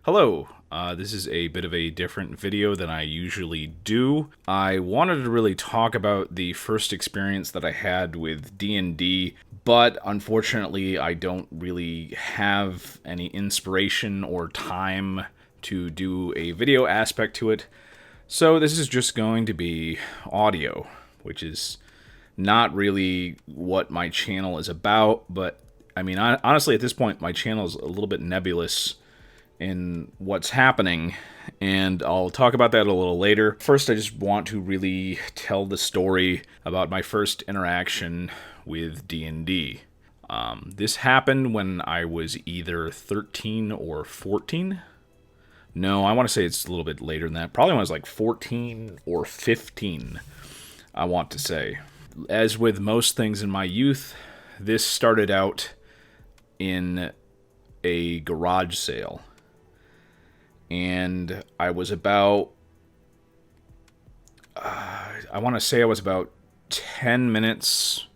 Hello, this is a bit of a different video than I usually do. I wanted to really talk about the first experience that I had with D&D, but unfortunately I don't really have any inspiration or time to do a video aspect to it. So this is just going to be audio, which is not really what my channel is about, but I mean, honestly, at this point, my channel is a little bit nebulous in what's happening, and I'll talk about that a little later. First, I just want to really tell the story about my first interaction with D&D. This happened when I was either 13 or 14. No, I want to say it's a little bit later than that. Probably when I was like 14 or 15, I want to say. As with most things in my youth, this started out in a garage sale. And I was about, I want to say I was about 10 minutes,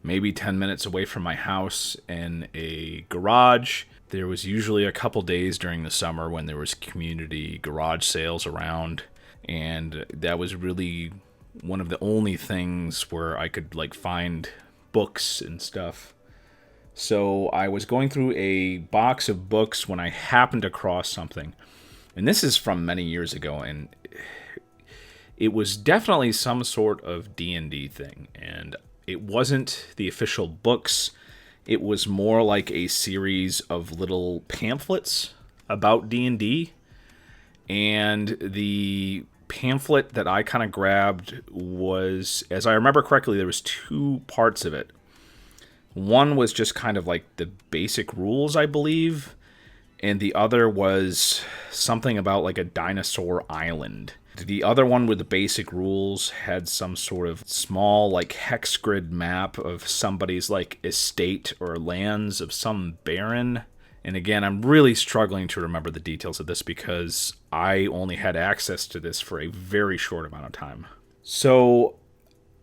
maybe 10 minutes away from my house in a garage. There was usually a couple days during the summer when there was community garage sales around, and that was really one of the only things where I could like find books and stuff. So I was going through a box of books when I happened across something. And this is from many years ago, and it was definitely some sort of D&D thing. And it wasn't the official books. It was more like a series of little pamphlets about D&D. And the pamphlet that I kind of grabbed was, as I remember correctly, there was two parts of it. One was just kind of like the basic rules, I believe, and the other was something about like a dinosaur island. The other one with the basic rules had some sort of small like hex grid map of somebody's like estate or lands of some baron. And again, I'm really struggling to remember the details of this because I only had access to this for a very short amount of time. So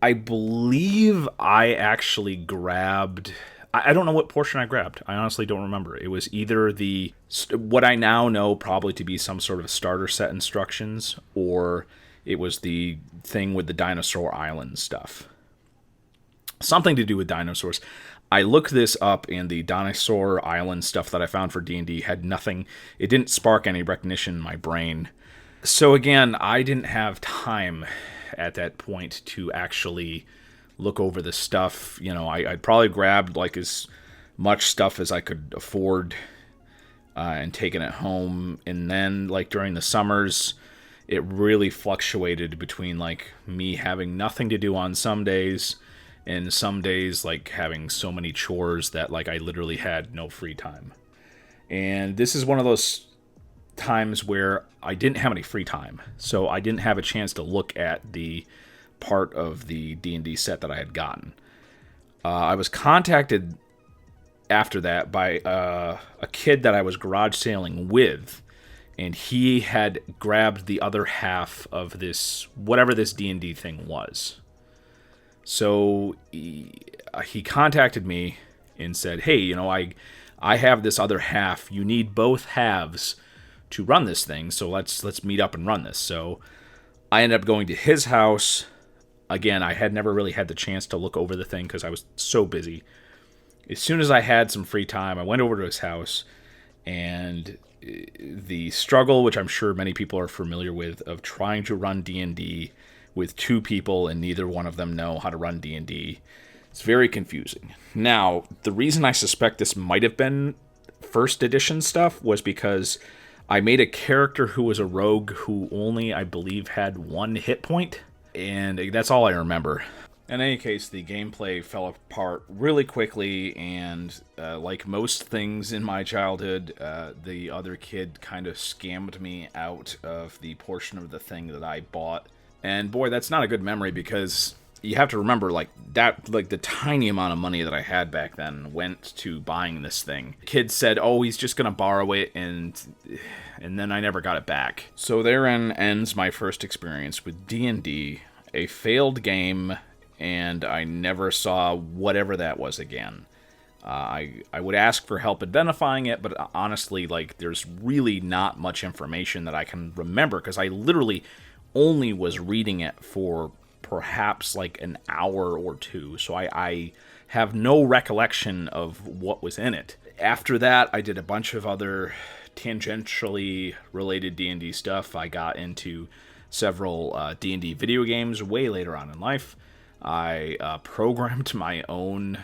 I believe I actually grabbed, I don't know what portion I grabbed. I honestly don't remember. It was either what I now know probably to be some sort of starter set instructions, or it was the thing with the dinosaur island stuff. Something to do with dinosaurs. I looked this up, and the dinosaur island stuff that I found for D&D had nothing. It didn't spark any recognition in my brain. So again, I didn't have time at that point to actually look over the stuff. You know, I'd probably grabbed like as much stuff as I could afford and taken it home. And then like during the summers, it really fluctuated between like me having nothing to do on some days and some days like having so many chores that like I literally had no free time. And this is one of those times where I didn't have any free time, so I didn't have a chance to look at the part of the D&D set that I had gotten. I was contacted after that by a kid that I was garage sailing with, and he had grabbed the other half of this, whatever this D&D thing was. So he contacted me and said, hey, you know, I have this other half. You need both halves to run this thing, so let's meet up and run this. So I ended up going to his house. Again, I had never really had the chance to look over the thing because I was so busy. As soon as I had some free time, I went over to his house, and the struggle, which I'm sure many people are familiar with, of trying to run D&D with two people and neither one of them know how to run D&D, it's very confusing. Now, the reason I suspect this might have been first edition stuff was because I made a character who was a rogue who only, I believe, had one hit point, and that's all I remember. In any case, the gameplay fell apart really quickly, and like most things in my childhood, the other kid kind of scammed me out of the portion of the thing that I bought. And boy, that's not a good memory, because you have to remember, like, that, like, the tiny amount of money that I had back then went to buying this thing. The kid said, oh, he's just gonna borrow it, and then I never got it back. So therein ends my first experience with D&D, a failed game, and I never saw whatever that was again. I would ask for help identifying it, but honestly, like, there's really not much information that I can remember because I literally only was reading it for perhaps like an hour or two, so I have no recollection of what was in it. After that, I did a bunch of other tangentially related D&D stuff. I got into several D&D video games way later on in life. I programmed my own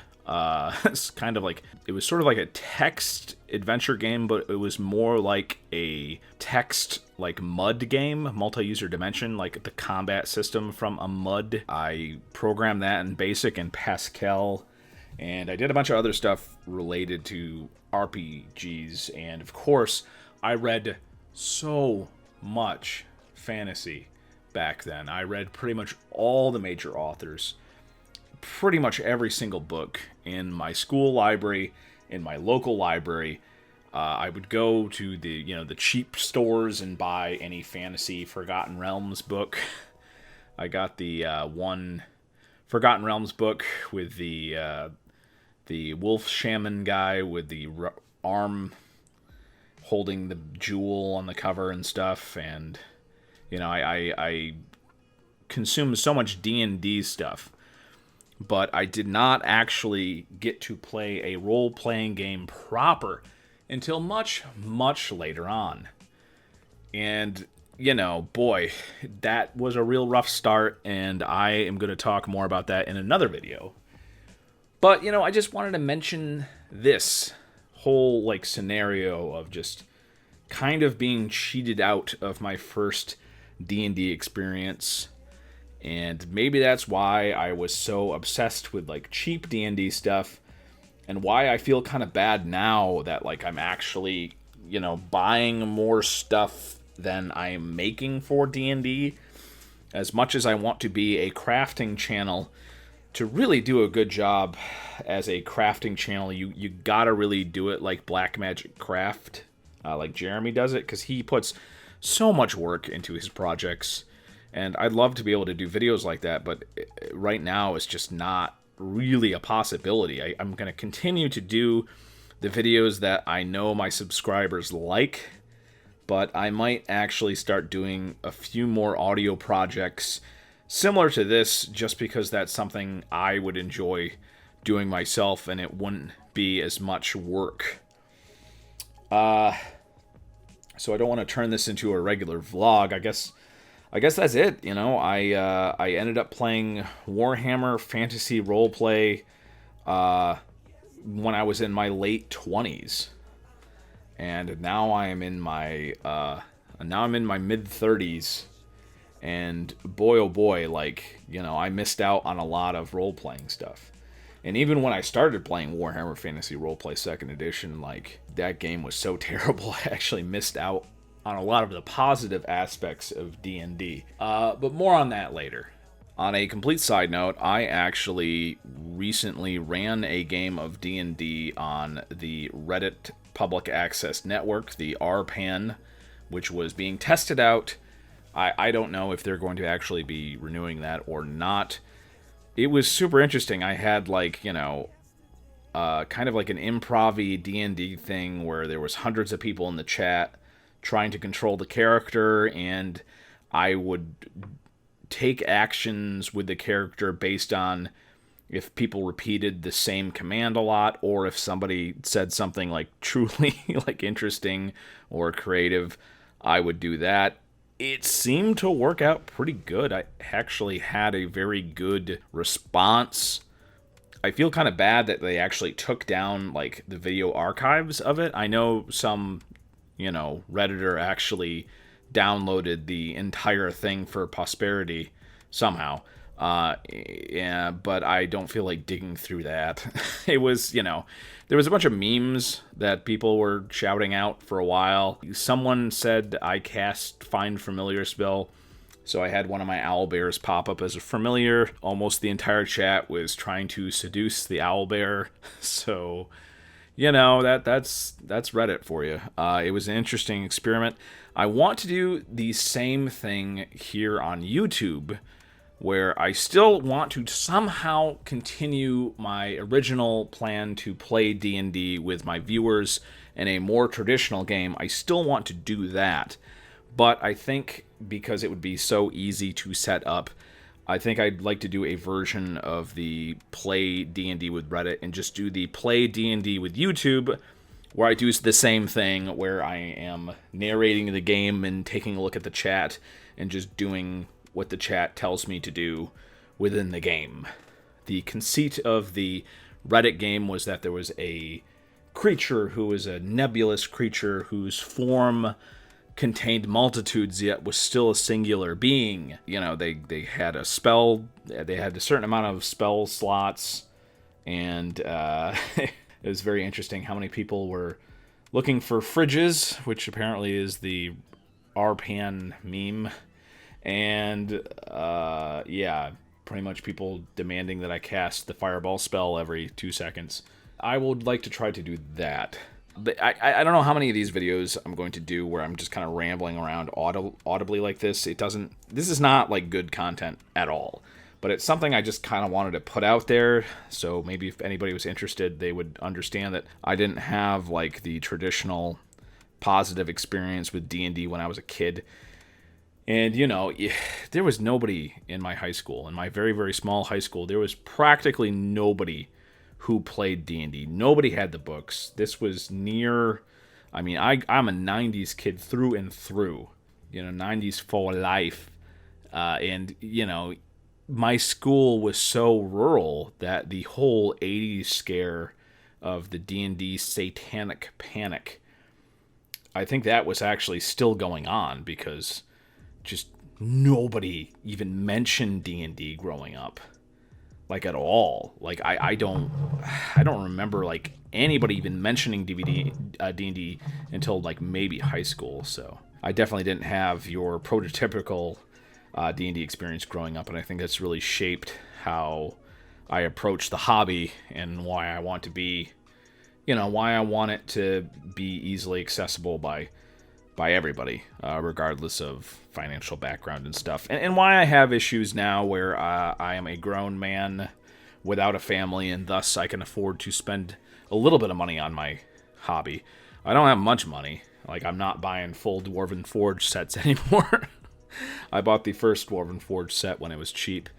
it's kind of like, it was sort of like a text adventure game, but it was more like a text like mud game, multi-user dimension, like the combat system from a mud. I programmed that in BASIC and Pascal, and I did a bunch of other stuff related to RPGs, and of course I read so much fantasy back then. I read pretty much all the major authors, pretty much every single book in my school library, in my local library. I would go to the cheap stores and buy any fantasy Forgotten Realms book. I got the one Forgotten Realms book with the wolf shaman guy with the arm holding the jewel on the cover and stuff, and I consumed so much D&D stuff. But I did not actually get to play a role-playing game proper until much, much later on. And, boy, that was a real rough start, and I am going to talk more about that in another video. But, I just wanted to mention this whole, scenario of just kind of being cheated out of my first D&D experience. And maybe that's why I was so obsessed with cheap D&D stuff, and why I feel kind of bad now that I'm actually, buying more stuff than I'm making for D&D. As much as I want to be a crafting channel, to really do a good job as a crafting channel, you gotta really do it like Black Magic Craft, like Jeremy does it, because he puts so much work into his projects. And I'd love to be able to do videos like that, but right now it's just not really a possibility. I'm going to continue to do the videos that I know my subscribers like, but I might actually start doing a few more audio projects similar to this, just because that's something I would enjoy doing myself, and it wouldn't be as much work. So I don't want to turn this into a regular vlog. I guess that's it. I ended up playing Warhammer Fantasy Roleplay when I was in my late 20s, and now I am in my mid 30s. And boy, oh boy, I missed out on a lot of role-playing stuff. And even when I started playing Warhammer Fantasy Roleplay 2nd Edition, that game was so terrible, I actually missed out on a lot of the positive aspects of D&D. But more on that later. On a complete side note, I actually recently ran a game of D&D on the Reddit Public Access Network, the RPAN, which was being tested out. I don't know if they're going to actually be renewing that or not. It was super interesting. I had kind of like an improv-y D&D thing where there was hundreds of people in the chat trying to control the character, and I would take actions with the character based on if people repeated the same command a lot, or if somebody said something truly interesting or creative, I would do that. It seemed to work out pretty good. I actually had a very good response. I feel kind of bad that they actually took down the video archives of it. I know some Redditor actually downloaded the entire thing for posterity somehow. Yeah, but I don't feel like digging through that. It was, there was a bunch of memes that people were shouting out for a while. Someone said I cast Find Familiar spell, so I had one of my owlbears pop up as a familiar. Almost the entire chat was trying to seduce the owlbear, so that's Reddit for you. It was an interesting experiment. I want to do the same thing here on YouTube, where I still want to somehow continue my original plan to play D&D with my viewers in a more traditional game. I still want to do that, but I think because it would be so easy to set up, I think I'd like to do a version of the Play D&D with Reddit and just do the Play D&D with YouTube, where I do the same thing, where I am narrating the game and taking a look at the chat and just doing what the chat tells me to do within the game. The conceit of the Reddit game was that there was a creature who was a nebulous creature whose form contained multitudes yet was still a singular being. You know, they had a spell, they had a certain amount of spell slots, and it was very interesting how many people were looking for fridges, which apparently is the RPAN meme. And, yeah, pretty much people demanding that I cast the fireball spell every 2 seconds. I would like to try to do that. But I don't know how many of these videos I'm going to do where I'm just kind of rambling around audibly like this. This is not, like, good content at all. But it's something I just kind of wanted to put out there, so maybe if anybody was interested, they would understand that I didn't have, like, the traditional positive experience with D&D when I was a kid. And, you know, there was nobody in my high school, in my very, very small high school. There was practically nobody who played D&D. Nobody had the books. This was near, I mean, I'm a 90s kid through and through. You know, 90s for life. And, you know, my school was so rural that the whole 80s scare of the D&D satanic panic, I think that was actually still going on because just nobody even mentioned D&D growing up, like, at all. Like, I don't remember, like, anybody even mentioning D&D until, like, maybe high school. So I definitely didn't have your prototypical D&D experience growing up, and I think that's really shaped how I approach the hobby and why I want to be, you know, why I want it to be easily accessible by everybody, regardless of financial background and stuff. And why I have issues now where I am a grown man without a family, and thus I can afford to spend a little bit of money on my hobby. I don't have much money. Like, I'm not buying full Dwarven Forge sets anymore. I bought the first Dwarven Forge set when it was cheap.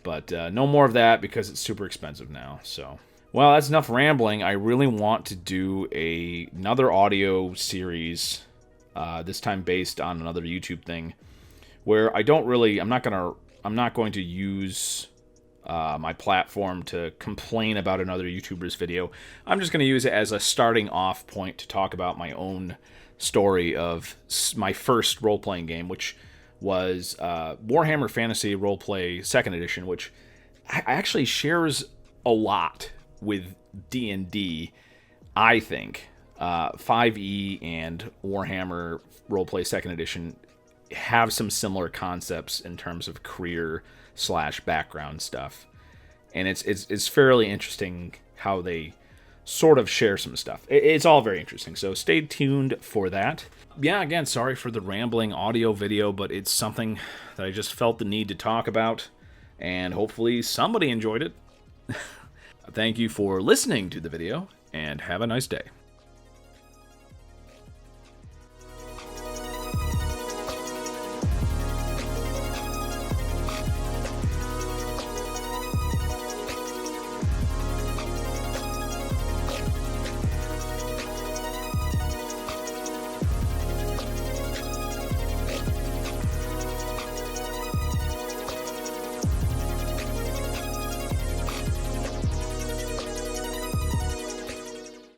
But no more of that because it's super expensive now. So, well, that's enough rambling. I really want to do another audio series, this time based on another YouTube thing, where I'm not going to use my platform to complain about another YouTuber's video. I'm just going to use it as a starting off point to talk about my own story of my first role-playing game, which was Warhammer Fantasy Roleplay 2nd Edition, which actually shares a lot with D&D, I think. 5e and Warhammer Roleplay 2nd Edition have some similar concepts in terms of career/background stuff. And it's fairly interesting how they sort of share some stuff. It's all very interesting, so stay tuned for that. Yeah, again, sorry for the rambling audio video, but it's something that I just felt the need to talk about, and hopefully somebody enjoyed it. Thank you for listening to the video, and have a nice day.